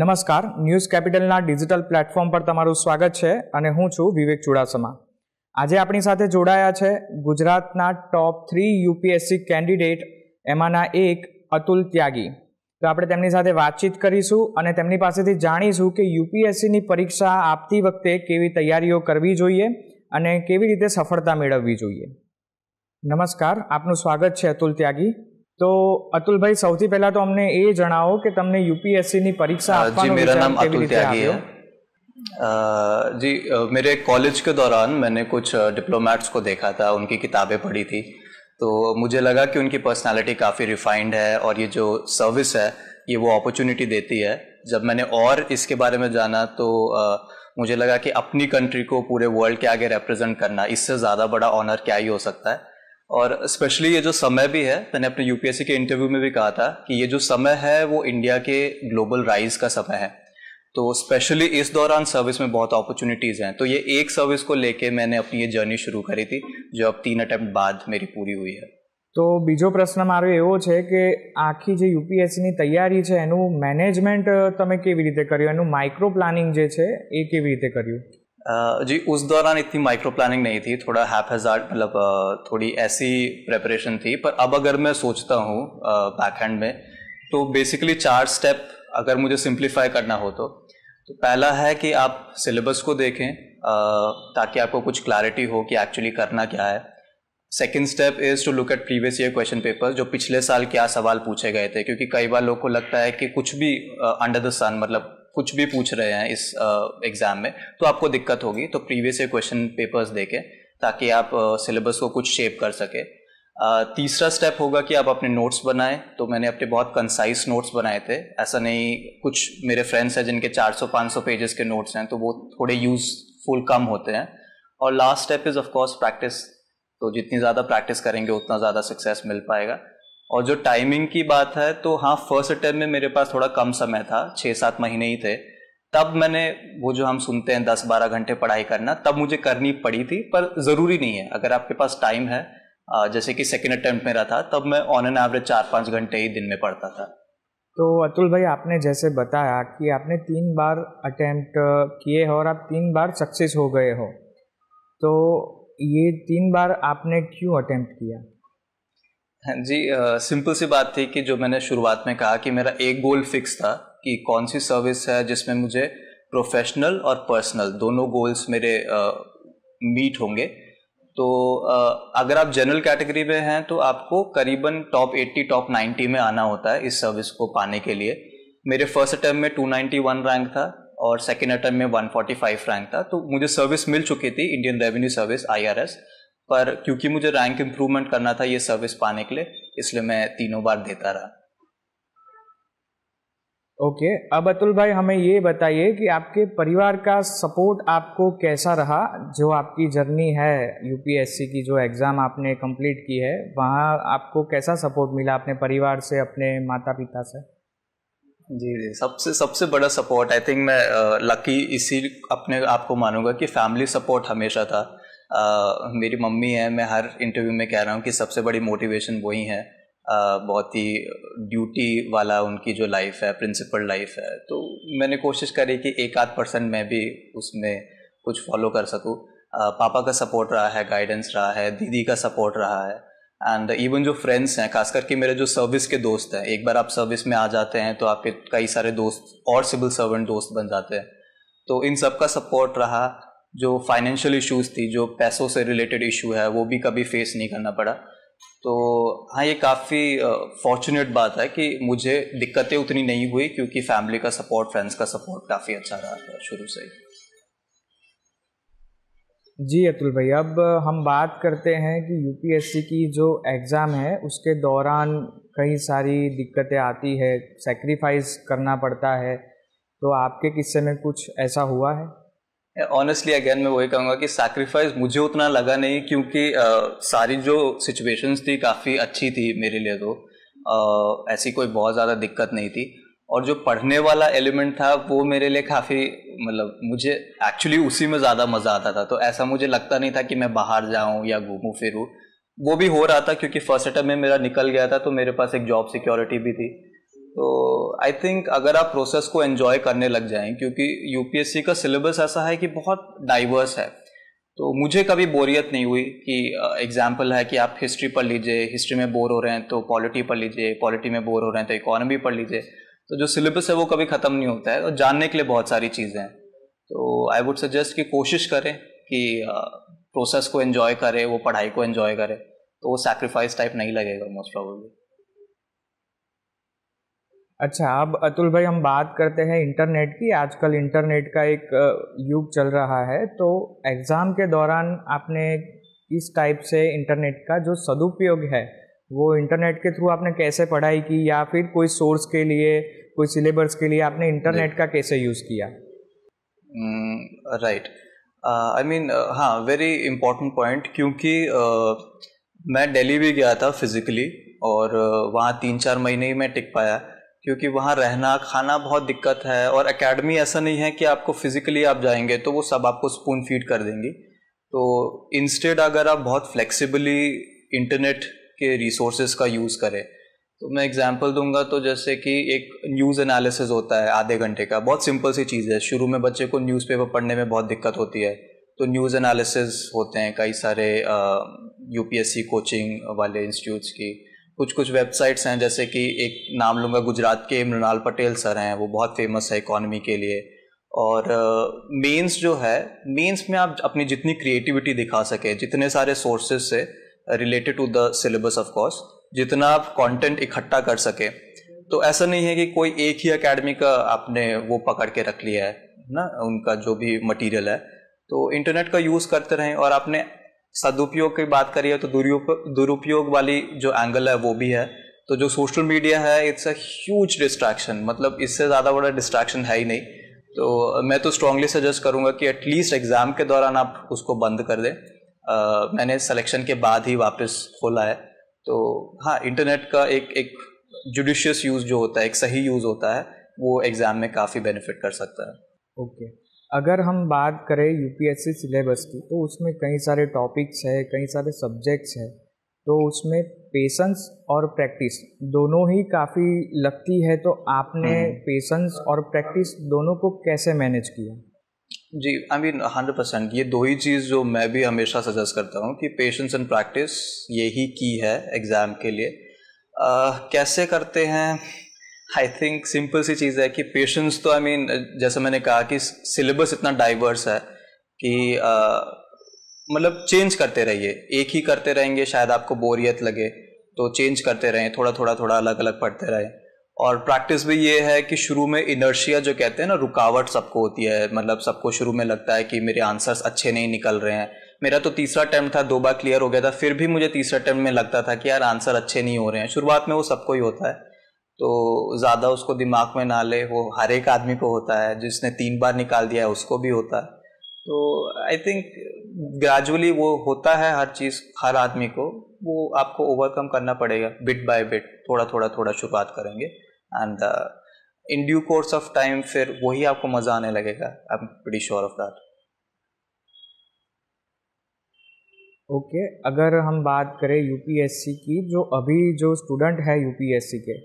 નમસ્કાર, news કેપિટલના digital platform પર તમારું સ્વાગત છે અને હું છું વિવેક ચુડાસમા. આજે આપણી સાથે જોડાયા છે ગુજરાતના ટોપ 3 યુપીએસસી કેન્ડિડેટ એમાંના એક અતુલ ત્યાગી. તો આપણે તેમની સાથે વાતચીત કરીશું અને તેમની પાસેથી જાણીશું કે યુપીએસસીની પરીક્ષા આપતી વખતે કેવી તૈયારીઓ કરવી જોઈએ અને કેવી રીતે સફળતા મેળવવી જોઈએ. નમસ્કાર, આપનું સ્વાગત છે અતુલ ત્યાગી. तो अतुल भाई, સૌથી પહેલા तो हमने ये जણાવો कि તમને यूपीएससी ની પરીક્ષા આપવાનો मेरा नाम अतुल त्यागी है. जी, मेरे कॉलेज के दौरान मैंने कुछ डिप्लोमेट्स को देखा था, उनकी किताबें पढ़ी थी, तो मुझे लगा कि उनकी पर्सनालिटी काफ़ी रिफाइंड है और ये जो सर्विस है ये वो अपॉर्चुनिटी देती है. जब मैंने और इसके बारे में जाना तो मुझे लगा कि अपनी कंट्री को पूरे वर्ल्ड के आगे रिप्रेजेंट करना, इससे ज़्यादा बड़ा ऑनर क्या ही हो सकता है. और स्पेशली ये जो समय भी है, मैंने अपने यूपीएससी के इंटरव्यू में भी कहा था कि ये जो समय है वो इंडिया के ग्लोबल राइज का समय है. तो स्पेशली इस दौरान सर्विस में बहुत अपॉर्चुनिटीज़ हैं. तो ये एक सर्विस को लेके मैंने अपनी ये जर्नी शुरू करी थी, जो अब 3 अटेम्प्ट बाद मेरी पूरी हुई है. तो बीजो प्रश्न मारो एवो छे कि आखी जे यूपीएससी ની તૈયારી છે એનું મેનેજમેન્ટ તમે કેવી રીતે કર્યું, એનું માઇક્રો પ્લાનિંગ જે છે એ કેવી રીતે કર્યું? जी, उस दौरान इतनी माइक्रो प्लानिंग नहीं थी, थोड़ा हैपहैज़ार्ड, मतलब थोड़ी ऐसी प्रेपरेशन थी. पर अब अगर मैं सोचता हूँ बैक हैंड में, तो बेसिकली 4 स्टेप अगर मुझे सिंप्लीफाई करना हो तो पहला है कि आप सिलेबस को देखें ताकि आपको कुछ क्लैरिटी हो कि एक्चुअली करना क्या है. Second step is to look at previous year question paper, जो पिछले साल क्या सवाल पूछे गए थे, क्योंकि कई बार लोगों को लगता है कि कुछ भी अंडर द सन, मतलब कुछ भी पूछ रहे हैं इस एग्ज़ाम में तो आपको दिक्कत होगी. तो प्रीवियस ईयर क्वेश्चन पेपर्स देखें ताकि आप सिलेबस को कुछ शेप कर सके. तीसरा स्टेप होगा कि आप अपने नोट्स बनाएं. तो मैंने अपने बहुत कंसाइज नोट्स बनाए थे. ऐसा नहीं, कुछ मेरे फ्रेंड्स हैं जिनके 400-500 पेजेस के नोट्स हैं, तो वो थोड़े यूजफुल कम होते हैं. और last step is of course practice. तो जितनी ज़्यादा प्रैक्टिस करेंगे उतना ज़्यादा सक्सेस मिल पाएगा. और जो टाइमिंग की बात है, तो हाँ, फर्स्ट अटेम्प्ट में मेरे पास थोड़ा कम समय था, 6-7 महीने ही थे. तब मैंने वो जो हम सुनते हैं 10-12 घंटे पढ़ाई करना, तब मुझे करनी पड़ी थी. पर ज़रूरी नहीं है, अगर आपके पास टाइम है, जैसे कि सेकेंड अटेम्प्ट मेरा था, तब मैं ऑन एन एवरेज 4-5 घंटे ही दिन में पढ़ता था. तो अतुल भाई, आपने जैसे बताया कि आपने 3 बार अटेम्प्ट किए हो और आप 3 बार सक्सेस हो गए हो, तो ये 3 बार आपने क्यों अटेम्प्ट किया? हाँ जी, सिंपल सी बात थी कि जो मैंने शुरुआत में कहा कि मेरा एक गोल फिक्स था कि कौन सी सर्विस है जिसमें मुझे प्रोफेशनल और पर्सनल दोनों गोल्स मेरे मीट होंगे. तो अगर आप जनरल कैटेगरी में हैं तो आपको करीबन टॉप 80 टॉप 90 में आना होता है इस सर्विस को पाने के लिए. मेरे फर्स्ट अटेम्प्ट में 291 रैंक था और सेकेंड अटेम्प्ट में 145 रैंक था. तो मुझे सर्विस मिल चुकी थी, इंडियन रेवेन्यू सर्विस IRS. पर क्योंकि मुझे रैंक इम्प्रूवमेंट करना था ये सर्विस पाने के लिए, इसलिए मैं तीनों बार देता रहा. ओके, अब अतुल भाई हमें ये बताइए कि आपके परिवार का सपोर्ट आपको कैसा रहा, जो आपकी जर्नी है यूपीएससी की, जो एग्ज़ाम आपने कंप्लीट की है, वहाँ आपको कैसा सपोर्ट मिला अपने परिवार से, अपने माता पिता से? जी, सबसे बड़ा सपोर्ट आई थिंक मैं लकी इसी अपने आप को मानूंगा कि फैमिली सपोर्ट हमेशा था. मेरी मम्मी है, मैं हर इंटरव्यू में कह रहा हूँ कि सबसे बड़ी मोटिवेशन वही है. बहुत ही ड्यूटी वाला उनकी जो लाइफ है, प्रिंसिपल लाइफ है, तो मैंने कोशिश करी कि 1-8% मैं भी उसमें कुछ फॉलो कर सकूँ. पापा का सपोर्ट रहा है, गाइडेंस रहा है, दीदी का सपोर्ट रहा है, एंड इवन जो फ्रेंड्स हैं, खास करके मेरे जो सर्विस के दोस्त हैं, एक बार आप सर्विस में आ जाते हैं तो आपके कई सारे दोस्त और सिविल सर्वेंट दोस्त बन जाते हैं. तो इन सब का सपोर्ट रहा. जो फाइनेंशियल इश्यूज थी, जो पैसों से रिलेटेड इशू है, वो भी कभी फेस नहीं करना पड़ा. तो हाँ, ये काफ़ी फॉर्चुनेट बात है कि मुझे दिक्कतें उतनी नहीं हुई, क्योंकि फैमिली का सपोर्ट, फ्रेंड्स का सपोर्ट काफ़ी अच्छा रहा था शुरू से ही. जी अतुल भाई, अब हम बात करते हैं कि यूपीएससी की जो एग्ज़ाम है उसके दौरान कई सारी दिक्कतें आती है, सेक्रीफाइस करना पड़ता है, तो आपके किस्से में कुछ ऐसा हुआ है? ऑनेस्टली अगेन मैं वही कहूँगा कि सैक्रिफाइस मुझे उतना लगा नहीं, क्योंकि सारी जो सिचुएशंस थी काफ़ी अच्छी थी मेरे लिए. तो ऐसी कोई बहुत ज़्यादा दिक्कत नहीं थी. और जो पढ़ने वाला एलिमेंट था वो मेरे लिए काफ़ी, मतलब मुझे एक्चुअली उसी में ज़्यादा मज़ा आता था. तो ऐसा मुझे लगता नहीं था कि मैं बाहर जाऊँ या घूमूँ फिरूँ. वो भी हो रहा था क्योंकि फर्स्ट अटेम्प्ट में मेरा निकल गया था, तो मेरे पास एक जॉब सिक्योरिटी भी थी. तो आई थिंक अगर आप प्रोसेस को एंजॉय करने लग जाएं, क्योंकि यूपीएससी का सिलेबस ऐसा है कि बहुत डाइवर्स है, तो मुझे कभी बोरियत नहीं हुई कि एग्जाम्पल है कि आप हिस्ट्री पढ़ लीजिए, हिस्ट्री में बोर हो रहे हैं तो पॉलिटी पढ़ लीजिए, पॉलिटी में बोर हो रहे हैं तो इकोनॉमी पढ़ लीजिए। तो जो सिलेबस है वो कभी ख़त्म नहीं होता है और जानने के लिए बहुत सारी चीज़ें हैं। तो आई वुड सजेस्ट कि कोशिश करें कि प्रोसेस को एंजॉय करें, वो पढ़ाई को एंजॉय करें, तो वो सैक्रिफाइस टाइप नहीं लगेगा मोस्ट प्रोबेबली। अच्छा, अब अतुल भाई हम बात करते हैं इंटरनेट की। आजकल इंटरनेट का एक युग चल रहा है, तो एग्ज़ाम के दौरान आपने किस टाइप से इंटरनेट का जो सदुपयोग है वो इंटरनेट के थ्रू आपने कैसे पढ़ाई की, या फिर कोई सोर्स के लिए, कोई सिलेबस के लिए आपने इंटरनेट का कैसे यूज़ किया? राइट, आई मीन हाँ, वेरी इम्पोर्टेंट पॉइंट, क्योंकि मैं दिल्ली भी गया था फिज़िकली, और वहाँ 3-4 महीने ही मैं टिक पाया, क्योंकि वहाँ रहना खाना बहुत दिक्कत है, और एकेडमी ऐसा नहीं है कि आपको फिज़िकली आप जाएंगे तो वो सब आपको स्पून फीड कर देंगी। तो इंस्टेड अगर आप बहुत फ्लेक्सिबली इंटरनेट के रिसोर्सेज का यूज़ करें, तो मैं एग्जांपल दूंगा, तो जैसे कि एक न्यूज़ एनालिसिस होता है आधे घंटे का, बहुत सिंपल सी चीज़ है। शुरू में बच्चे को न्यूज़पेपर पढ़ने में बहुत दिक्कत होती है, तो न्यूज़ एनालिसिस होते हैं कई सारे यूपीएससी कोचिंग वाले इंस्टीट्यूट्स की। कुछ वेबसाइट्स हैं, जैसे कि एक नाम लूँगा, गुजरात के मृणाल पटेल सर हैं, वो बहुत फेमस है इकोनॉमी के लिए। और मेंस जो है, मेंस में आप अपनी जितनी क्रिएटिविटी दिखा सके, जितने सारे सोर्सेज से related to the syllabus of course, जितना आप कंटेंट इकट्ठा कर सके। तो ऐसा नहीं है कि कोई एक ही एकेडमी का आपने वो पकड़ के रख लिया है ना, उनका जो भी मटेरियल है। तो इंटरनेट का यूज़ करते रहें। और आपने सदुपयोग की बात करी है, तो दुरुपयोग वाली जो एंगल है वो भी है। तो जो सोशल मीडिया है, इट्स अ ह्यूज डिस्ट्रैक्शन, मतलब इससे ज़्यादा बड़ा डिस्ट्रैक्शन है ही नहीं। तो मैं तो स्ट्रांगली सजेस्ट करूँगा कि एटलीस्ट एग्ज़ाम के दौरान आप उसको बंद कर दें। मैंने सिलेक्शन के बाद ही वापस खोला है। तो हाँ, इंटरनेट का एक जुडिशियस यूज़ जो होता है, एक सही यूज़ होता है, वो एग्ज़ाम में काफ़ी बेनिफिट कर सकता है। ओके, अगर हम बात करें यूपीएससी सिलेबस की, तो उसमें कई सारे टॉपिक्स है, कई सारे सब्जेक्ट्स है, तो उसमें पेशेंस और प्रैक्टिस दोनों ही काफ़ी लगती है। तो आपने पेशेंस और प्रैक्टिस दोनों को कैसे मैनेज किया? जी, आई मीन 100%, ये दो ही चीज़ जो मैं भी हमेशा सजेस्ट करता हूँ कि पेशेंस एंड प्रैक्टिस यही की है एग्ज़ाम के लिए। कैसे करते हैं? आई थिंक सिंपल सी चीज़ है कि पेशेंस तो आई मीन जैसे मैंने कहा कि सिलेबस इतना डाइवर्स है कि मतलब चेंज करते रहिए। एक ही करते रहेंगे शायद आपको बोरियत लगे, तो चेंज करते रहें, थोड़ा अलग अलग पढ़ते रहें। और प्रैक्टिस भी ये है कि शुरू में इनर्शिया जो कहते हैं ना, रुकावट सबको होती है, मतलब सबको शुरू में लगता है कि मेरे आंसर्स अच्छे नहीं निकल रहे हैं। मेरा तो तीसरा अटेम्प्ट था, 2 बार क्लियर हो गया था, फिर भी मुझे तीसरा अटेम्प्ट में लगता था कि यार आंसर अच्छे नहीं हो रहे हैं। शुरुआत में वो सबको ही होता है, तो ज़्यादा उसको दिमाग में ना ले, वो हर एक आदमी को होता है, जिसने 3 बार निकाल दिया है उसको भी होता है। तो आई थिंक ग्रेजुअली वो होता है हर चीज़, हर आदमी को, वो आपको ओवरकम करना पड़ेगा बिट बाय बिट, थोड़ा शुरुआत करेंगे, and in due course of time फिर वही आपको मज़ा आने लगेगा। I am pretty sure of that. Okay, अगर हम बात करें यूपीएससी की, जो अभी जो स्टूडेंट है यूपीएससी के,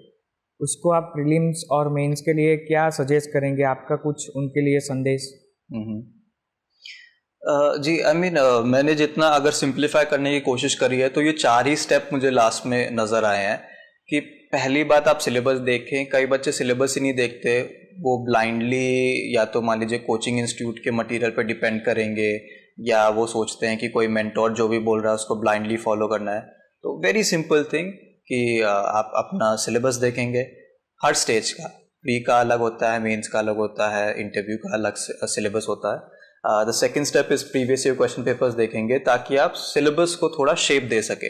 उसको आप प्रीलिम्स और मेंस के लिए क्या सजेस्ट करेंगे? आपका कुछ उनके लिए संदेश? जी, आई मीन मैंने जितना अगर सिंप्लीफाई करने की कोशिश करी है, तो ये 4 ही स्टेप मुझे लास्ट में नज़र आए हैं। कि पहली बात, आप सिलेबस देखें। कई बच्चे सिलेबस ही नहीं देखते, वो ब्लाइंडली या तो मान लीजिए कोचिंग इंस्टीट्यूट के मटेरियल पे डिपेंड करेंगे, या वो सोचते हैं कि कोई मेंटोर जो भी बोल रहा है उसको ब्लाइंडली फॉलो करना है। तो वेरी सिंपल थिंग कि आप अपना सिलेबस देखेंगे हर स्टेज का। प्री का अलग होता है, मेंस का अलग होता है, इंटरव्यू का अलग सिलेबस होता है। The second step is previous year question papers देखेंगे, ताकि आप सिलेबस को थोड़ा शेप दे सके।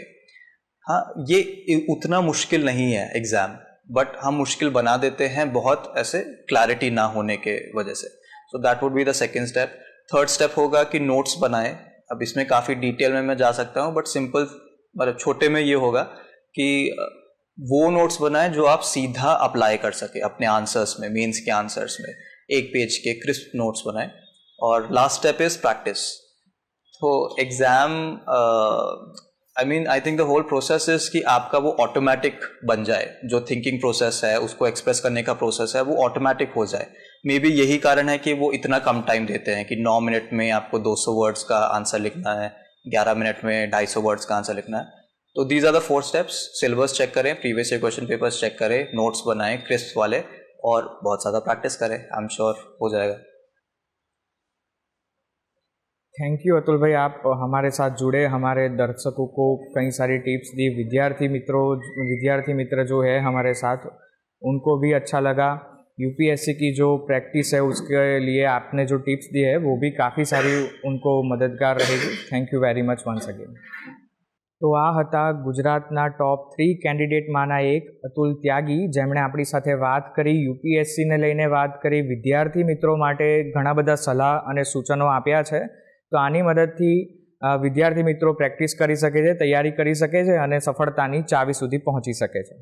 हाँ, ये उतना मुश्किल नहीं है एग्जाम, बट हम मुश्किल बना देते हैं बहुत ऐसे क्लैरिटी ना होने के वजह से। So that would be the second step. Third step होगा कि नोट्स बनाएं। अब इसमें काफ़ी डिटेल में मैं जा सकता हूँ, बट सिंपल मतलब छोटे में ये होगा कि वो नोट्स बनाएं जो आप सीधा अप्लाई कर सके अपने आंसर्स में, मेंस के आंसर्स में। 1 पेज के क्रिस्प नोट्स बनाएं। और लास्ट स्टेप इज प्रैक्टिस। तो exam I mean I think the whole process is कि आपका वो ऑटोमेटिक बन जाए, जो थिंकिंग प्रोसेस है उसको एक्सप्रेस करने का प्रोसेस है वो ऑटोमेटिक हो जाए। मे बी यही कारण है कि वो इतना कम टाइम देते हैं कि 9 मिनट में आपको 200 वर्ड्स का आंसर लिखना है, 11 मिनट में 250 वर्ड्स का आंसर लिखना है। तो these are the 4 steps. Syllabus check करें, previous year question papers check करें, नोट्स बनाएं क्रिस्प वाले और बहुत ज़्यादा प्रैक्टिस करें। आई एम श्योर हो जाएगा। थैंक यू अतुल भाई, आप हमारे साथ जुड़े, हमारे दर्शकों को कई सारी टिप्स दी। विद्यार्थी मित्र जो है हमारे साथ, उनको भी अच्छा लगा। यूपीएससी की जो प्रैक्टिस है उसके लिए आपने जो टिप्स दी है वो भी काफ़ी सारी उनको मददगार रहेगी। Thank you very much once again. तो आ હતા ગુજરાતના ટોપ 3 કેન્ડિડેટમાંના એક અતુલ ત્યાગી, જેમણે આપણી સાથે વાત કરી, યુપીએસસીને લઈને વાત કરી, વિદ્યાર્થી મિત્રો માટે ઘણા બધા સલાહ અને સૂચનો આપ્યા છે। તો આની મદદથી વિદ્યાર્થી મિત્રો પ્રેક્ટિસ કરી શકે છે, તૈયારી કરી શકે છે અને સફળતાની ચાવી સુધી પહોંચી શકે છે।